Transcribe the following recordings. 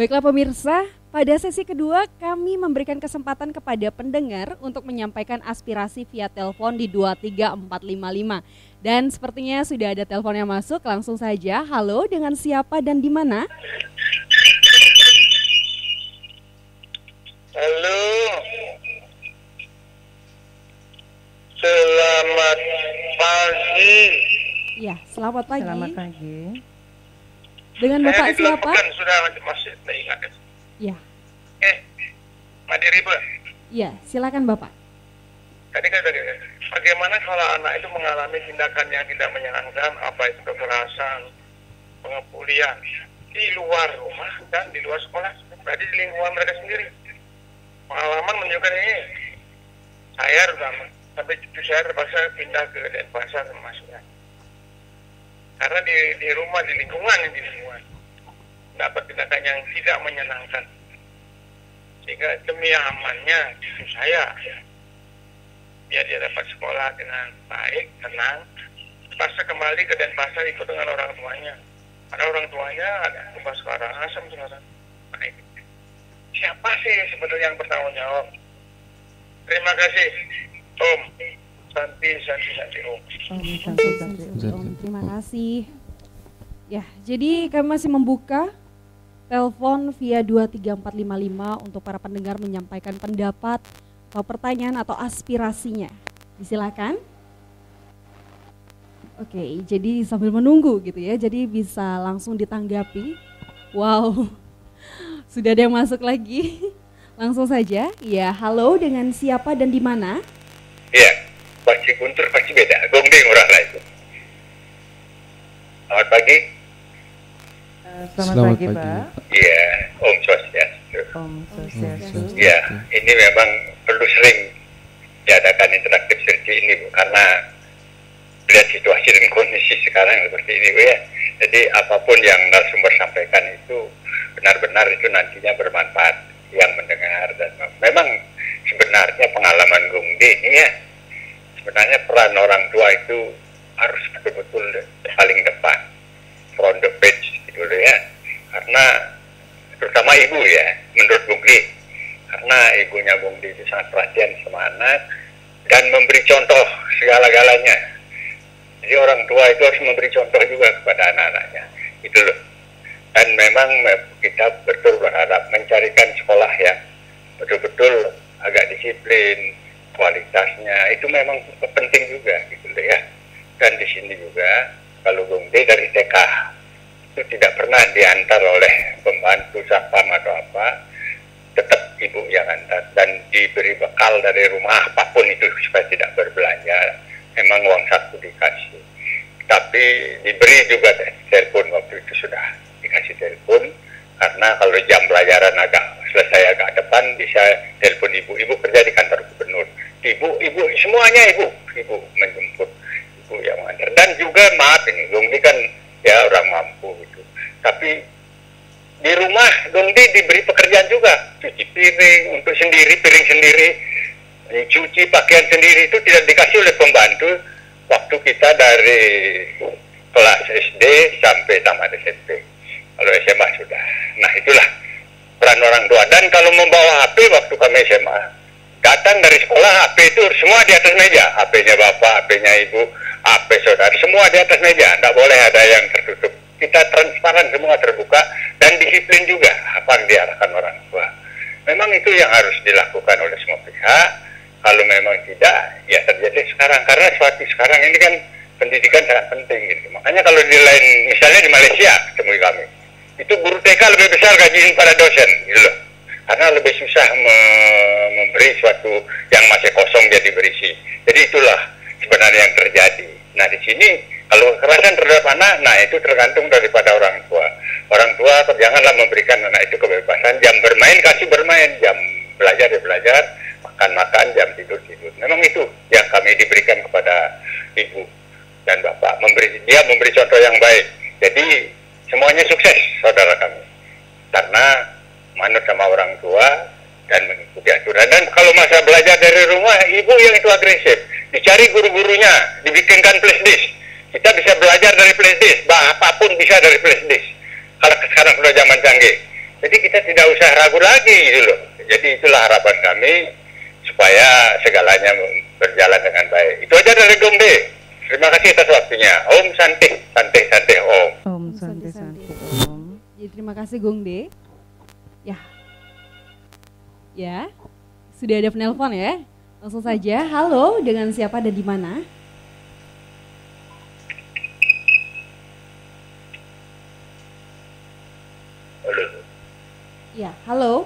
Baiklah pemirsa, pada sesi kedua kami memberikan kesempatan kepada pendengar untuk menyampaikan aspirasi via telepon di 23455. Dan sepertinya sudah ada telepon yang masuk, langsung saja. Halo, dengan siapa dan di mana? Halo. Selamat pagi. Ya, selamat pagi. Selamat pagi. Dengan Bapak siapa? Sudah masih ingat. Ya. Mandiri, Bu. Ya, silakan Bapak. Tadi kan bagaimana kalau anak itu mengalami tindakan yang tidak menyenangkan, apa itu kekerasan, pengepulian di luar rumah dan di luar sekolah, berarti di lingkungan mereka sendiri. Pengalaman menunjukkan ini. Saya terutama sampai cucu saya terpaksa pindah ke Denpasar termasuknya. Karena di rumah, di lingkungan dapat tindakan yang tidak menyenangkan, sehingga demi amannya cucu saya, biar dia dapat sekolah dengan baik, tenang, terpaksa kembali ke Denpasar ikut dengan orang tuanya. Karena orang tuanya ada tugas sekarang asam sekarang. Baik. Siapa sih sebetulnya yang bertanggung jawab? Terima kasih, Om. Santi, Om. Om, terima kasih. Ya, jadi kami masih membuka telepon via 23455 untuk para pendengar menyampaikan pendapat atau pertanyaan atau aspirasinya. Disilakan. Oke, jadi sambil menunggu gitu ya, jadi bisa langsung ditanggapi. Wow, sudah ada yang masuk lagi. Langsung saja. Ya, halo, dengan siapa dan di mana? Iya, pasti Guntur pasti beda. Gongdeng orang lah itu. Selamat pagi. Selamat pagi, Pak. Iya, Om Swastiastu. Om Swastiastu. Iya, ini memang perlu sering diadakan interaktif seperti ini, Bu, karena lihat situasi dan kondisi sekarang seperti ini, Bu, ya. Jadi apapun yang narasumber sampaikan itu benar-benar itu nantinya bermanfaat yang mendengar, dan memang sebenarnya pengalaman Gongde ini ya, sebenarnya peran orang tua itu harus betul-betul paling depan, front the page gitu ya, karena terutama ibu ya, menurut Gongde, karena ibunya Gongde itu sangat perhatian sama anak dan memberi contoh segala-galanya. Jadi orang tua itu harus memberi contoh juga kepada anak-anaknya, gitu loh. Dan memang kita betul berharap mencarikan sekolah yang betul-betul agak disiplin, kualitasnya itu memang penting juga gitu loh ya. Dan di sini juga kalau Gongde dari TK itu tidak pernah diantar oleh pembantu satpam atau apa, tetap ibu yang antar dan diberi bekal dari rumah apapun itu supaya tidak berbelanja. Memang uang saku dikasih, tapi diberi juga telepon waktu itu sudah dikasih telepon, karena kalau jam pelajaran agak selesai agak depan bisa telepon ibu kerja di kantor gubernur, ibu semuanya ibu menjemput, ibu yang mengantar. Dan juga maaf ini Gongdi kan ya orang mampu gitu, tapi di rumah Gongdi diberi pekerjaan juga, cuci piring untuk sendiri, piring sendiri, cuci pakaian sendiri, itu tidak dikasih oleh pembantu waktu kita dari kelas SD sampai tamat SMP. Kalau SMA sudah. Nah itulah peran orang tua. Dan kalau membawa HP waktu kami SMA, datang dari sekolah HP itu semua di atas meja. HP-nya bapak, HP-nya ibu, HP saudara, semua di atas meja. Tidak boleh ada yang tertutup. Kita transparan, semua terbuka, dan disiplin juga apa yang diarahkan orang tua. Memang itu yang harus dilakukan oleh semua pihak. Kalau memang tidak, ya terjadi sekarang. Karena suatu sekarang ini kan pendidikan sangat penting gitu. Makanya kalau di lain, misalnya di Malaysia, temui kami, itu guru TK lebih besar gaji para dosen gitu loh. Karena lebih susah memberi suatu yang masih kosong jadi berisi. Jadi itulah sebenarnya yang terjadi. Nah di sini kalau kekerasan terhadap anak, nah itu tergantung daripada orang tua. Orang tua janganlah memberikan anak itu kebebasan. Jam bermain kasih bermain, jam belajar ya belajar, makan jam tidur. Memang itu yang kami diberikan kepada ibu dan bapak. Dia memberi contoh yang baik. Jadi semuanya sukses saudara kami, karena manut sama orang tua dan mengikuti aturan. Dan kalau masa belajar dari rumah, ibu yang itu agresif, dicari guru-gurunya, dibikinkan flash disk. Kita bisa belajar dari flash disk, apapun bisa dari flash disk. Kalau sekarang sudah zaman canggih. Jadi kita tidak usah ragu lagi gitu loh. Jadi itulah harapan kami supaya segalanya berjalan dengan baik. Itu aja dari Gong De. Terima kasih atas waktunya. Om Santi, santai santai Om. Om Santi Santi Om. Jadi terima kasih Gong De. Ya. Ya. Sudah ada penelpon ya. Langsung saja. Halo, dengan siapa dan di mana? Halo. Ya, halo.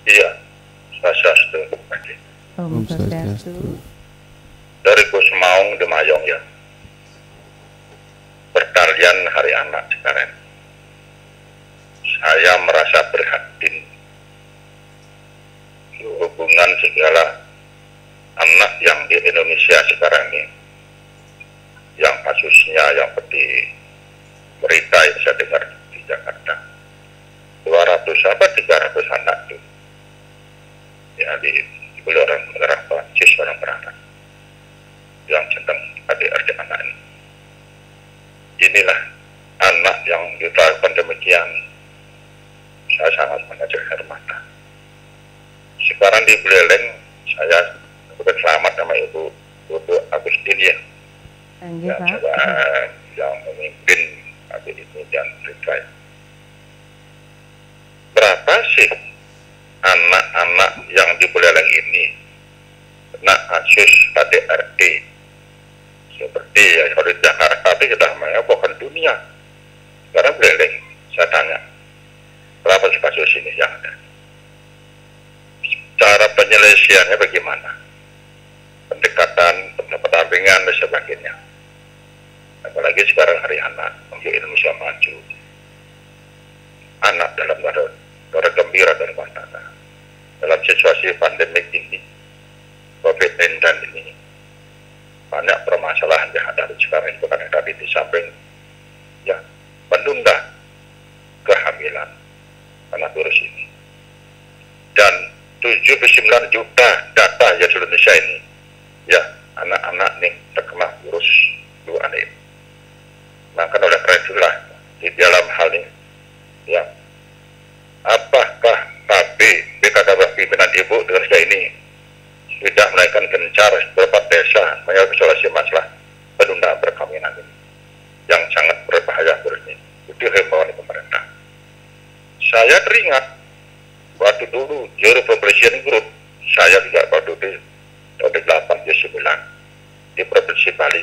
Iya. Swastiastu. Om Swastiastu. Dari Kusmaung Demayong ya. Pertalian Hari Anak sekarang. Saya merasa prihatin hubungan segala anak yang di Indonesia sekarang ini, yang kasusnya yang seperti berita yang saya dengar di Jakarta, 200 apa 300 anak itu ya di orang negara Prancis, orang beranak yang sedang KDRT anak ini. Inilah anak yang dilakukan demikian. Saya sangat mengajak air mata. Sekarang di Buleleng saya selamat sama Ibu Agustin ya, yang memimpin adik ini dan mereka. Berapa sih anak-anak yang di Buleleng ini kena kasus KDRT? Seperti ya kalau di Jakarta itu sudah menghebohkan dunia. Sekarang Buleleng, saya tanya, berapa sih kasus ini yang ada? Cara penyelesaiannya bagaimana? Pendekatan, pendampingan dan sebagainya. Apalagi sekarang Hari Anak untuk Indonesia maju. Anak dalam keadaan gembira dan bahagia. Dalam situasi pandemik ini, COVID-19 ini, banyak permasalahan yang ada sekarang itu karena tadi di samping ya menunda kehamilan karena virus ini. Dan 79 juta data ya seluruh Indonesia ini, ya anak-anak nih terkena virus flu ini. Maka oleh karena itulah di dalam hal ini, ya apakah KB BKKB pimpinan Ibu dengan saya ini sudah menaikkan gencar beberapa desa menyelesaikan solusi masalah penundaan perkawinan ini yang sangat berbahaya virus ini. Itu himbauan pemerintah. Saya teringat waktu dulu Juru Population Group, saya juga waktu di tahun 8 ke 9 di Provinsi Bali,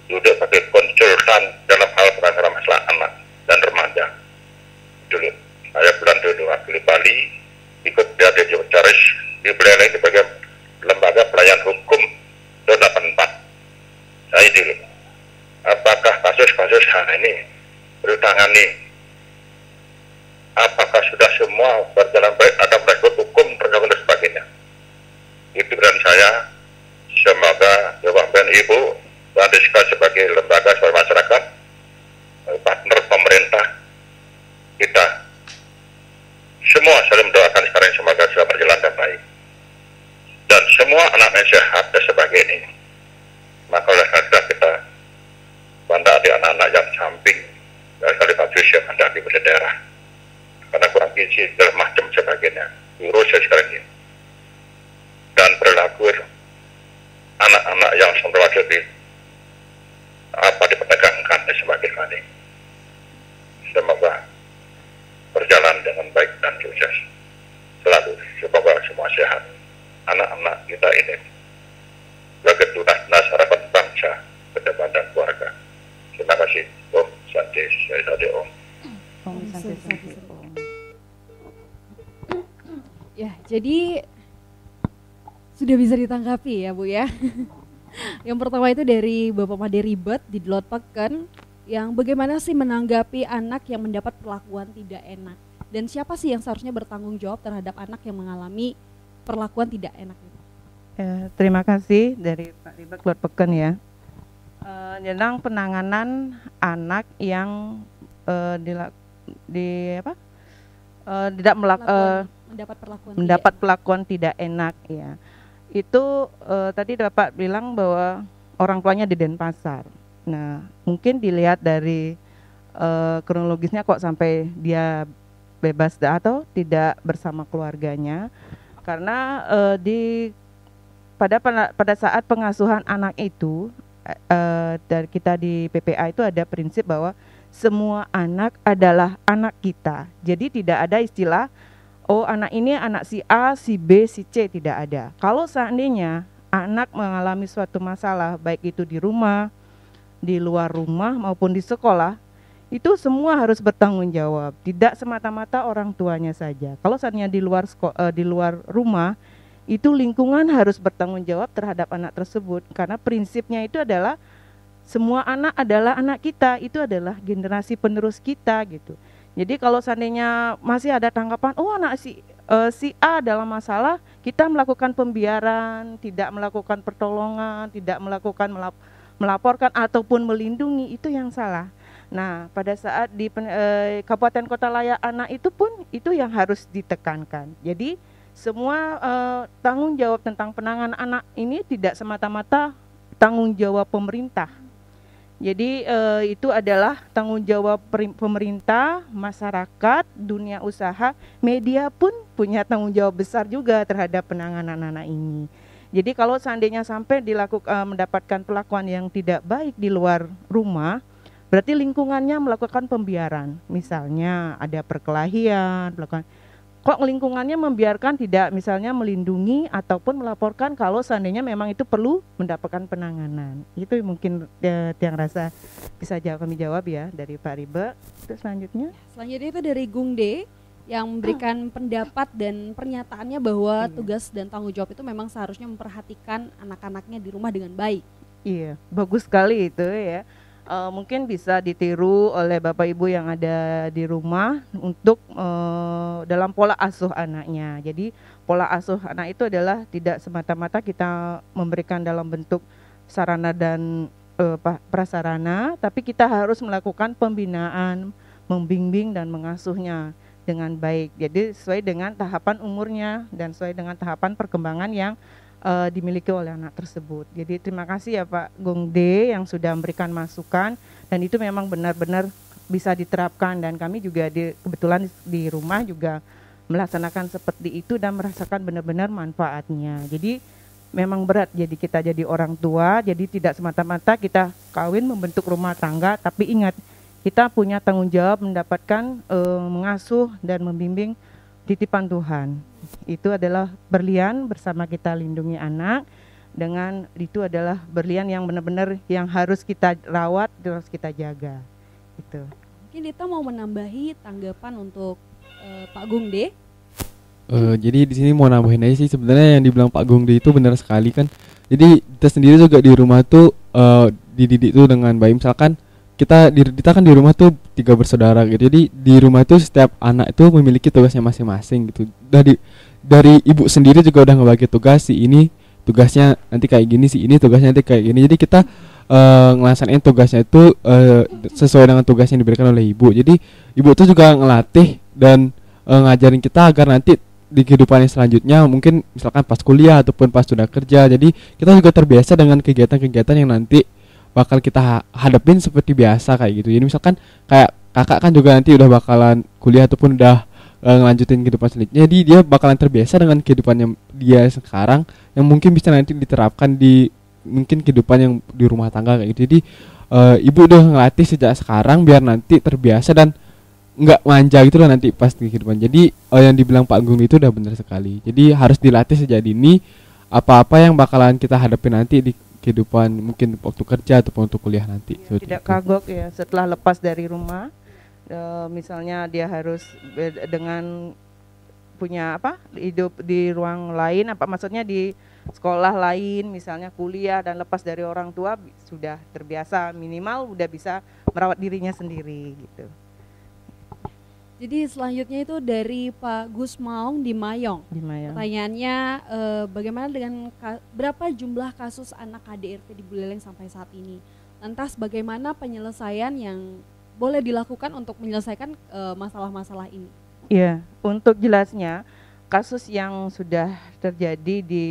duduk pakai konsultan dalam hal penanganan masalah anak dan remaja. Dulu saya bulan dulu wakil di Bali, ikut dia di Jocaris di Buleleng di bagian lembaga pelayan hukum 84. Saya dulu, apakah kasus-kasus hari ini ditangani? Apakah sudah semua berjalan baik, ada proses hukum, perjalanan dan sebagainya? Itu dan saya, semoga Bapak Ibu dan DSK sebagai lembaga sebagai masyarakat, partner pemerintah, kita semua saling mendoakan sekarang semoga sudah berjalan dengan baik. Dan semua anak-anak sehat dan sebagainya. Maka oleh karena kita banda di anak-anak yang samping dari kali kasus yang ada di daerah. Karena kurang gizi dan macam sebagainya, virus sekarang ini, dan perilaku anak-anak yang terwakil di apa diperdagangkan dan sebagainya. Semoga berjalan dengan baik dan sukses selalu. Semoga semua sehat. Anak-anak kita ini sebagai tunas harapan bangsa ke depan dan keluarga. Terima kasih. Om Santi, saya tadi Om. Om Santi Santi Om. Ya, jadi sudah bisa ditanggapi ya Bu ya. Yang pertama itu dari Bapak Made Ribet di Delot Peken, yang bagaimana sih menanggapi anak yang mendapat perlakuan tidak enak, dan siapa sih yang seharusnya bertanggung jawab terhadap anak yang mengalami perlakuan tidak enak itu? Terima kasih dari Pak Ribet Delot Peken ya. Tentang penanganan anak yang mendapat perlakuan tidak enak ya. Itu tadi Bapak bilang bahwa orang tuanya di Denpasar. Nah, mungkin dilihat dari kronologisnya kok sampai dia bebas atau tidak bersama keluarganya, karena pada saat pengasuhan anak itu dari kita di PPA itu ada prinsip bahwa semua anak adalah anak kita. Jadi tidak ada istilah oh anak ini anak si A, si B, si C, tidak ada. Kalau seandainya anak mengalami suatu masalah baik itu di rumah, di luar rumah maupun di sekolah, itu semua harus bertanggung jawab. Tidak semata-mata orang tuanya saja. Kalau seandainya di luar rumah, itu lingkungan harus bertanggung jawab terhadap anak tersebut, karena prinsipnya itu adalah semua anak adalah anak kita, itu adalah generasi penerus kita gitu. Jadi kalau seandainya masih ada tanggapan oh anak si A dalam masalah, kita melakukan pembiaran, tidak melakukan pertolongan, tidak melakukan melaporkan ataupun melindungi, itu yang salah. Nah, pada saat di Kabupaten Kota Layak Anak itu pun itu yang harus ditekankan. Jadi semua tanggung jawab tentang penanganan anak ini tidak semata-mata tanggung jawab pemerintah. Jadi itu adalah tanggung jawab pemerintah, masyarakat, dunia usaha, media pun punya tanggung jawab besar juga terhadap penanganan anak ini. Jadi kalau seandainya sampai mendapatkan perlakuan yang tidak baik di luar rumah, berarti lingkungannya melakukan pembiaran. Misalnya ada perkelahian, kok lingkungannya membiarkan tidak misalnya melindungi ataupun melaporkan kalau seandainya memang itu perlu mendapatkan penanganan. Itu mungkin yang rasa bisa kami jawab ya dari Pak Ribe. Terus selanjutnya itu dari Gung De yang memberikan pendapat dan pernyataannya bahwa tugas dan tanggung jawab itu memang seharusnya memperhatikan anak-anaknya di rumah dengan baik. Iya, bagus sekali itu ya. Mungkin bisa ditiru oleh Bapak Ibu yang ada di rumah untuk dalam pola asuh anaknya. Jadi pola asuh anak itu adalah tidak semata-mata kita memberikan dalam bentuk sarana dan prasarana, tapi kita harus melakukan pembinaan, membimbing dan mengasuhnya dengan baik. Jadi sesuai dengan tahapan umurnya dan sesuai dengan tahapan perkembangan yang dimiliki oleh anak tersebut. Jadi terima kasih ya Pak Gung De yang sudah memberikan masukan, dan itu memang benar-benar bisa diterapkan, dan kami juga kebetulan di rumah juga melaksanakan seperti itu dan merasakan benar-benar manfaatnya. Jadi memang berat jadi kita jadi orang tua, jadi tidak semata-mata kita kawin membentuk rumah tangga, tapi ingat kita punya tanggung jawab mendapatkan mengasuh dan membimbing titipan Tuhan. Itu adalah berlian bersama kita lindungi anak, dengan itu adalah berlian yang benar-benar yang harus kita rawat, harus kita jaga. Gitu. Mungkin Dita mau menambahi tanggapan untuk Pak Gung De. Jadi di sini mau nambahin aja sih, sebenarnya yang dibilang Pak Gung De itu benar sekali kan. Jadi kita sendiri juga di rumah tuh dididik tuh dengan baik. Misalkan kita kan di rumah tuh 3 bersaudara gitu. Jadi di rumah itu setiap anak itu memiliki tugasnya masing-masing gitu. Dari ibu sendiri juga udah ngebagi tugas, si ini tugasnya nanti kayak gini, si ini tugasnya nanti kayak gini. Jadi kita ngelaksanain tugasnya itu sesuai dengan tugas yang diberikan oleh ibu. Jadi ibu tuh juga ngelatih dan ngajarin kita agar nanti di kehidupan yang selanjutnya, mungkin misalkan pas kuliah ataupun pas sudah kerja, jadi kita juga terbiasa dengan kegiatan-kegiatan yang nanti bakal kita hadapin seperti biasa kayak gitu. Jadi misalkan kayak kakak kan juga nanti udah bakalan kuliah ataupun udah ngelanjutin kehidupan selanjutnya, jadi dia bakalan terbiasa dengan kehidupannya dia sekarang yang mungkin bisa nanti diterapkan di mungkin kehidupan yang di rumah tangga kayak gitu. Jadi ibu udah ngelatih sejak sekarang biar nanti terbiasa dan nggak manja gitu lah nanti pas di kehidupan. Jadi yang dibilang Pak Gung itu udah benar sekali. Jadi harus dilatih sejak dini apa-apa yang bakalan kita hadapi nanti di kehidupan mungkin waktu kerja ataupun untuk kuliah nanti. Ya, tidak kagok ya setelah lepas dari rumah, misalnya dia harus dengan punya hidup di ruang lain, maksudnya di sekolah lain, misalnya kuliah dan lepas dari orang tua, sudah terbiasa minimal udah bisa merawat dirinya sendiri gitu. Jadi selanjutnya itu dari Pak Gus Maung di Mayong. Pertanyaannya bagaimana dengan berapa jumlah kasus anak KDRT di Buleleng sampai saat ini? Lantas bagaimana penyelesaian yang boleh dilakukan untuk menyelesaikan masalah-masalah ini? Iya, untuk jelasnya kasus yang sudah terjadi di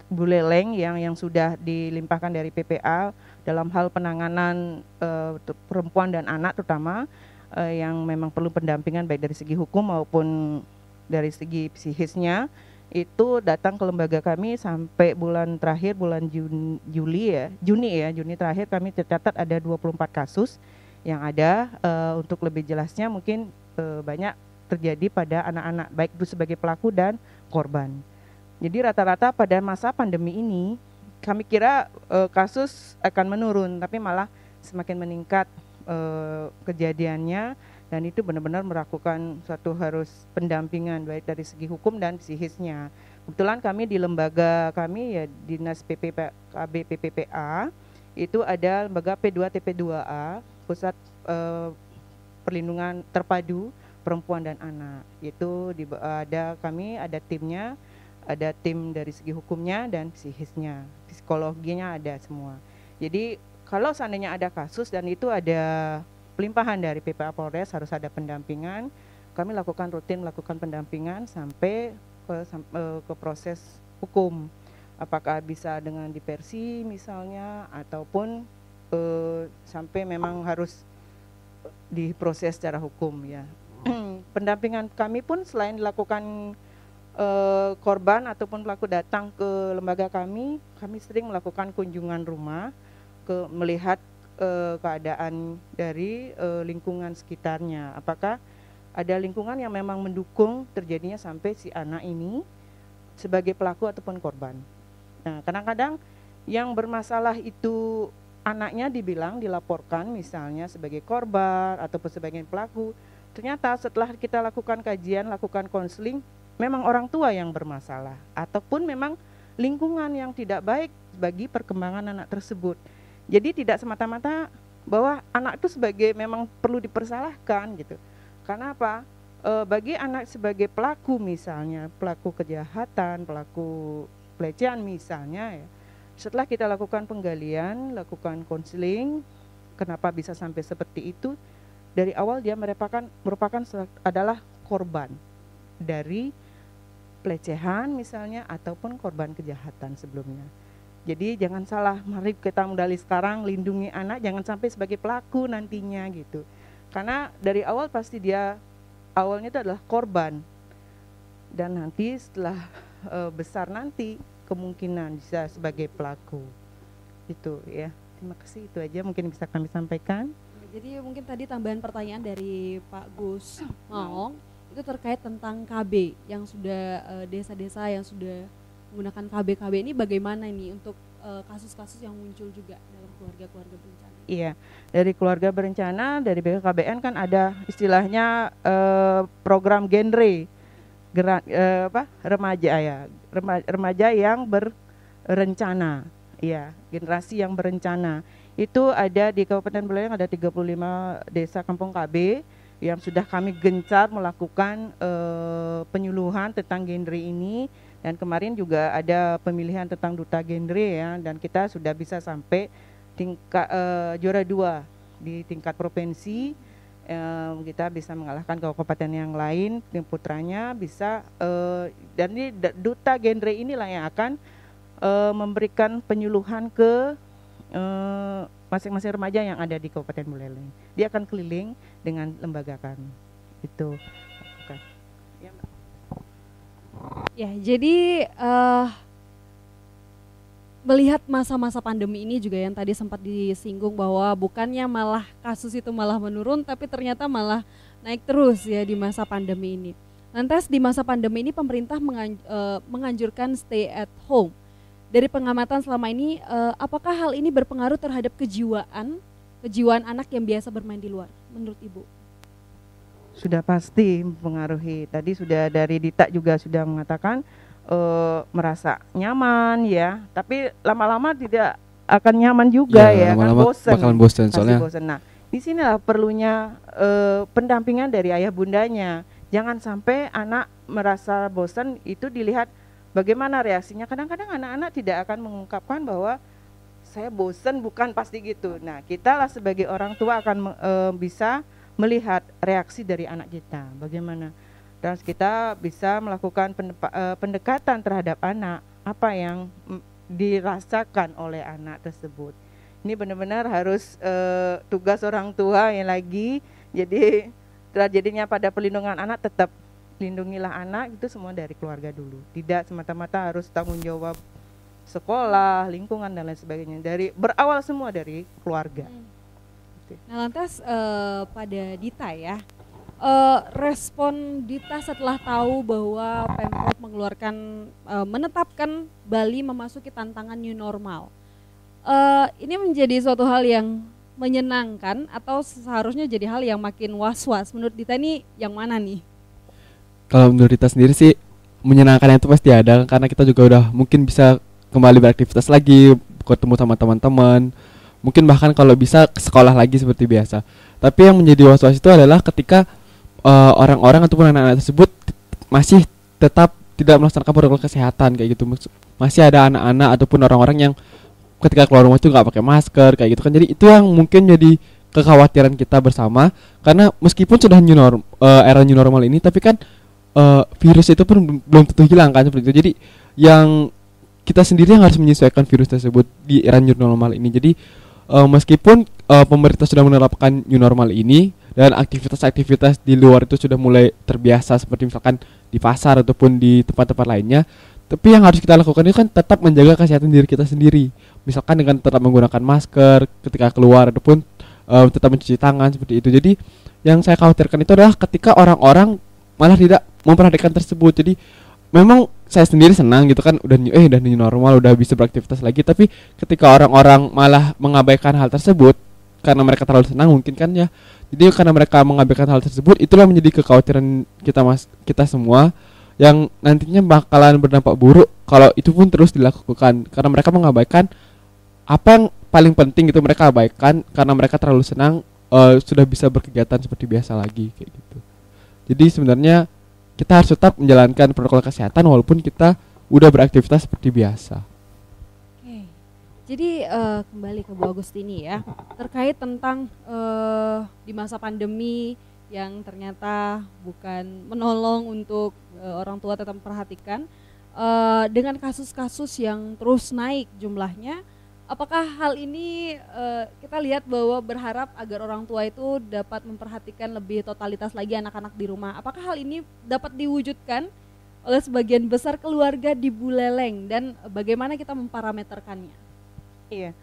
Buleleng yang sudah dilimpahkan dari PPA dalam hal penanganan perempuan dan anak terutama, yang memang perlu pendampingan baik dari segi hukum maupun dari segi psikisnya, itu datang ke lembaga kami sampai bulan terakhir, bulan Juni terakhir kami tercatat ada 24 kasus yang ada. Untuk lebih jelasnya mungkin banyak terjadi pada anak-anak, baik itu sebagai pelaku dan korban. Jadi rata-rata pada masa pandemi ini kami kira kasus akan menurun, tapi malah semakin meningkat kejadiannya, dan itu benar-benar melakukan suatu harus pendampingan baik dari segi hukum dan psikisnya. Kebetulan kami di lembaga kami ya Dinas PPKB PPPA itu ada lembaga P2 TP2A, Pusat Perlindungan Terpadu Perempuan dan Anak. Itu ada timnya, ada tim dari segi hukumnya dan psikisnya, psikologinya ada semua. Jadi kalau seandainya ada kasus dan itu ada pelimpahan dari PPA Polres, harus ada pendampingan. Kami rutin melakukan pendampingan sampai ke proses hukum. Apakah bisa dengan diversi misalnya, ataupun sampai memang harus diproses secara hukum ya. Pendampingan kami pun selain dilakukan korban ataupun pelaku datang ke lembaga kami sering melakukan kunjungan rumah, melihat keadaan dari lingkungan sekitarnya. Apakah ada lingkungan yang memang mendukung terjadinya sampai si anak ini sebagai pelaku ataupun korban. Nah, kadang-kadang yang bermasalah itu anaknya dilaporkan misalnya sebagai korban ataupun sebagai pelaku. Ternyata setelah kita lakukan kajian, lakukan konseling, memang orang tua yang bermasalah ataupun memang lingkungan yang tidak baik bagi perkembangan anak tersebut. Jadi tidak semata-mata bahwa anak itu sebagai memang perlu dipersalahkan gitu. Karena apa? Bagi anak sebagai pelaku misalnya, pelaku kejahatan, pelaku pelecehan misalnya ya. Setelah kita lakukan penggalian, lakukan konseling, kenapa bisa sampai seperti itu? Dari awal dia merupakan adalah korban dari pelecehan misalnya ataupun korban kejahatan sebelumnya. Jadi jangan salah, mari kita mulai sekarang lindungi anak, jangan sampai sebagai pelaku nantinya gitu. Karena dari awal pasti dia awalnya itu adalah korban, dan nanti setelah besar nanti kemungkinan bisa sebagai pelaku. Itu ya. Terima kasih, itu aja mungkin bisa kami sampaikan. Jadi mungkin tadi tambahan pertanyaan dari Pak Gus Maong itu terkait tentang KB yang sudah desa-desa yang sudah menggunakan KB ini bagaimana ini untuk kasus-kasus yang muncul juga dalam keluarga-keluarga berencana? Iya, dari keluarga berencana, dari BKKBN kan ada istilahnya program genre remaja ya, remaja yang berencana, ya, generasi yang berencana. Itu ada di Kabupaten Buleleng, ada 35 desa kampung KB yang sudah kami gencar melakukan penyuluhan tentang genre ini. Dan kemarin juga ada pemilihan tentang duta genre ya, dan kita sudah bisa sampai tingkat juara 2 di tingkat provinsi. Kita bisa mengalahkan kabupaten yang lain, tim putranya bisa, dan ini duta genre inilah yang akan memberikan penyuluhan ke masing-masing remaja yang ada di Kabupaten Buleleng. Dia akan keliling dengan lembaga kami. Itu. Ya, Mbak. Ya, jadi melihat masa-masa pandemi ini juga yang tadi sempat disinggung bahwa bukannya malah kasus itu malah menurun, tapi ternyata malah naik terus ya di masa pandemi ini. Lantas di masa pandemi ini pemerintah menganjurkan stay at home. Dari pengamatan selama ini, apakah hal ini berpengaruh terhadap kejiwaan anak yang biasa bermain di luar menurut Ibu? Sudah pasti mempengaruhi. Tadi sudah dari Dita juga sudah mengatakan merasa nyaman ya, tapi lama-lama tidak akan nyaman juga ya, lama-lama kan bakalan bosan soalnya. Nah, di sinilah perlunya pendampingan dari ayah bundanya. Jangan sampai anak merasa bosan, itu dilihat bagaimana reaksinya. Kadang-kadang anak-anak tidak akan mengungkapkan bahwa saya bosan, bukan pasti gitu. Nah, kita lah sebagai orang tua akan bisa melihat reaksi dari anak kita bagaimana, dan kita bisa melakukan pendekatan terhadap anak, apa yang dirasakan oleh anak tersebut. Ini benar-benar harus tugas orang tua yang lagi Jadi tragedinya pada perlindungan anak, tetap lindungilah anak itu semua dari keluarga dulu. Tidak semata-mata harus tanggung jawab sekolah, lingkungan dan lain sebagainya. Dari berawal semua dari keluarga. Nah lantas pada Dita ya, respon Dita setelah tahu bahwa Pemprov menetapkan Bali memasuki tantangan new normal, ini menjadi suatu hal yang menyenangkan atau seharusnya jadi hal yang makin was-was? Menurut Dita ini yang mana nih? Kalau menurut Dita sendiri sih menyenangkan itu pasti ada, karena kita juga udah mungkin bisa kembali beraktivitas lagi, ketemu sama teman-teman, mungkin bahkan kalau bisa ke sekolah lagi seperti biasa. Tapi yang menjadi was-was itu adalah ketika orang-orang ataupun anak-anak tersebut masih tetap tidak melaksanakan protokol kesehatan kayak gitu. Masih ada anak-anak ataupun orang-orang yang ketika keluar rumah itu nggak pakai masker kayak gitu kan. Jadi itu yang mungkin jadi kekhawatiran kita bersama, karena meskipun sudah era new normal ini, tapi kan virus itu pun belum tentu hilang kan seperti itu. Jadi yang kita sendiri yang harus menyesuaikan virus tersebut di era new normal ini. Jadi meskipun pemerintah sudah menerapkan new normal ini dan aktivitas-aktivitas di luar itu sudah mulai terbiasa seperti misalkan di pasar ataupun di tempat-tempat lainnya, tapi yang harus kita lakukan itu kan tetap menjaga kesehatan diri kita sendiri. Misalkan dengan tetap menggunakan masker ketika keluar ataupun tetap mencuci tangan seperti itu. Jadi yang saya khawatirkan itu adalah ketika orang-orang malah tidak memperhatikan tersebut. Jadi memang saya sendiri senang gitu kan udah new normal, udah bisa beraktivitas lagi, tapi ketika orang-orang malah mengabaikan hal tersebut karena mereka terlalu senang mungkin kan ya. Jadi karena mereka mengabaikan hal tersebut, itulah menjadi kekhawatiran kita semua yang nantinya bakalan berdampak buruk kalau itu pun terus dilakukan, karena mereka mengabaikan apa yang paling penting itu, mereka abaikan karena mereka terlalu senang sudah bisa berkegiatan seperti biasa lagi kayak gitu. Jadi sebenarnya kita harus tetap menjalankan protokol kesehatan walaupun kita udah beraktivitas seperti biasa. Oke. Jadi kembali ke Bu Agustini ya, terkait tentang di masa pandemi yang ternyata bukan menolong untuk orang tua tetap memperhatikan, dengan kasus-kasus yang terus naik jumlahnya, apakah hal ini kita lihat bahwa berharap agar orang tua itu dapat memperhatikan lebih totalitas lagi anak-anak di rumah? Apakah hal ini dapat diwujudkan oleh sebagian besar keluarga di Buleleng dan bagaimana kita memparameterkannya? Iya,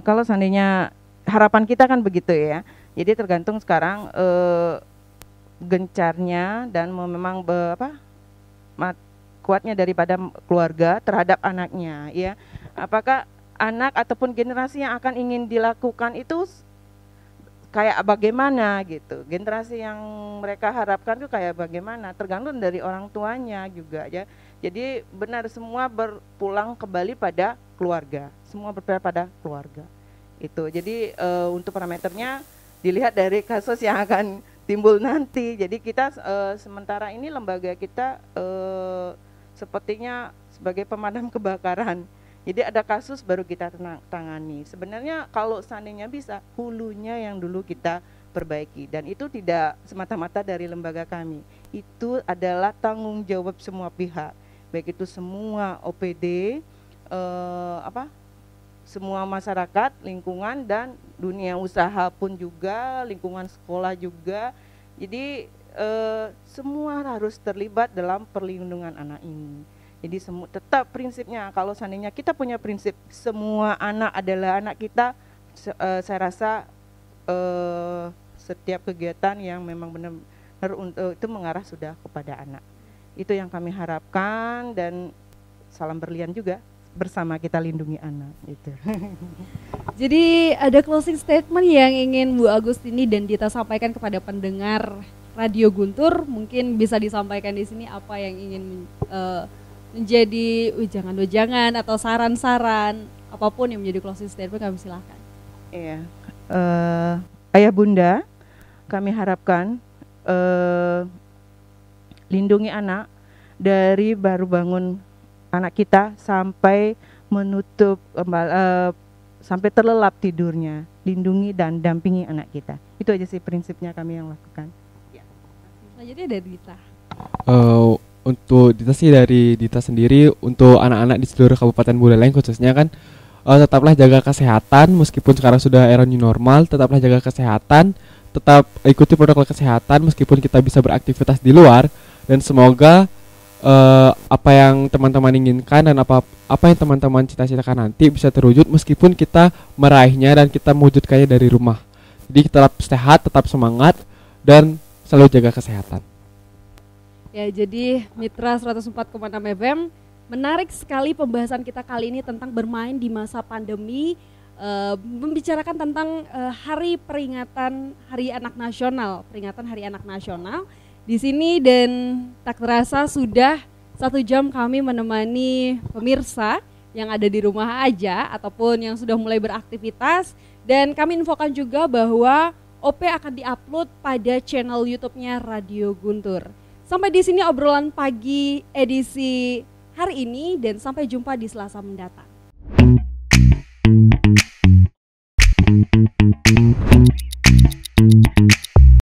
kalau seandainya harapan kita kan begitu ya. Jadi tergantung sekarang gencarnya dan memang kuatnya daripada keluarga terhadap anaknya ya. Apakah anak ataupun generasi yang akan ingin dilakukan itu kayak bagaimana gitu. Generasi yang mereka harapkan itu kayak bagaimana, tergantung dari orang tuanya juga ya. Jadi benar semua berpulang kembali pada keluarga. Semua berpulang pada keluarga. Itu. Jadi untuk parameternya dilihat dari kasus yang akan timbul nanti. Jadi kita sementara ini lembaga kita sepertinya sebagai pemadam kebakaran. Jadi ada kasus baru kita tangani. Sebenarnya kalau seandainya bisa, hulunya yang dulu kita perbaiki. Dan itu tidak semata-mata dari lembaga kami. Itu adalah tanggung jawab semua pihak. Baik itu semua OPD, semua masyarakat, lingkungan, dan dunia usaha pun juga, lingkungan sekolah juga. Jadi semua harus terlibat dalam perlindungan anak ini. Jadi tetap prinsipnya, kalau seandainya kita punya prinsip semua anak adalah anak kita, saya rasa setiap kegiatan yang memang benar untuk itu mengarah sudah kepada anak. Itu yang kami harapkan, dan salam berlian juga bersama kita lindungi anak itu. Jadi ada closing statement yang ingin Bu Agustini dan Dita sampaikan kepada pendengar Radio Guntur, mungkin bisa disampaikan di sini apa yang ingin menjadi ujangan-ujangan atau saran-saran apapun yang menjadi closing statement, kami silakan. Iya, ayah bunda, kami harapkan lindungi anak dari baru bangun anak kita sampai menutup sampai terlelap tidurnya. Lindungi dan dampingi anak kita. Itu aja sih prinsipnya kami yang lakukan. Ya. Selanjutnya dari Dita. Untuk Dita sih, dari Dita sendiri, untuk anak-anak di seluruh Kabupaten Buleleng khususnya kan, tetaplah jaga kesehatan meskipun sekarang sudah era new normal. Tetaplah jaga kesehatan, tetap ikuti protokol kesehatan meskipun kita bisa beraktivitas di luar, dan semoga apa yang teman-teman inginkan dan apa yang teman-teman cita-citakan nanti bisa terwujud meskipun kita meraihnya dan kita mewujudkannya dari rumah. Jadi tetap sehat, tetap semangat, dan selalu jaga kesehatan. Ya, jadi Mitra 104,6 FM, menarik sekali pembahasan kita kali ini tentang bermain di masa pandemi, membicarakan tentang peringatan Hari Anak Nasional, peringatan Hari Anak Nasional di sini, dan tak terasa sudah 1 jam kami menemani pemirsa yang ada di rumah aja ataupun yang sudah mulai beraktivitas, dan kami infokan juga bahwa OP akan diupload pada channel YouTube-nya Radio Guntur. Sampai di sini obrolan pagi edisi hari ini, dan sampai jumpa di Selasa mendatang.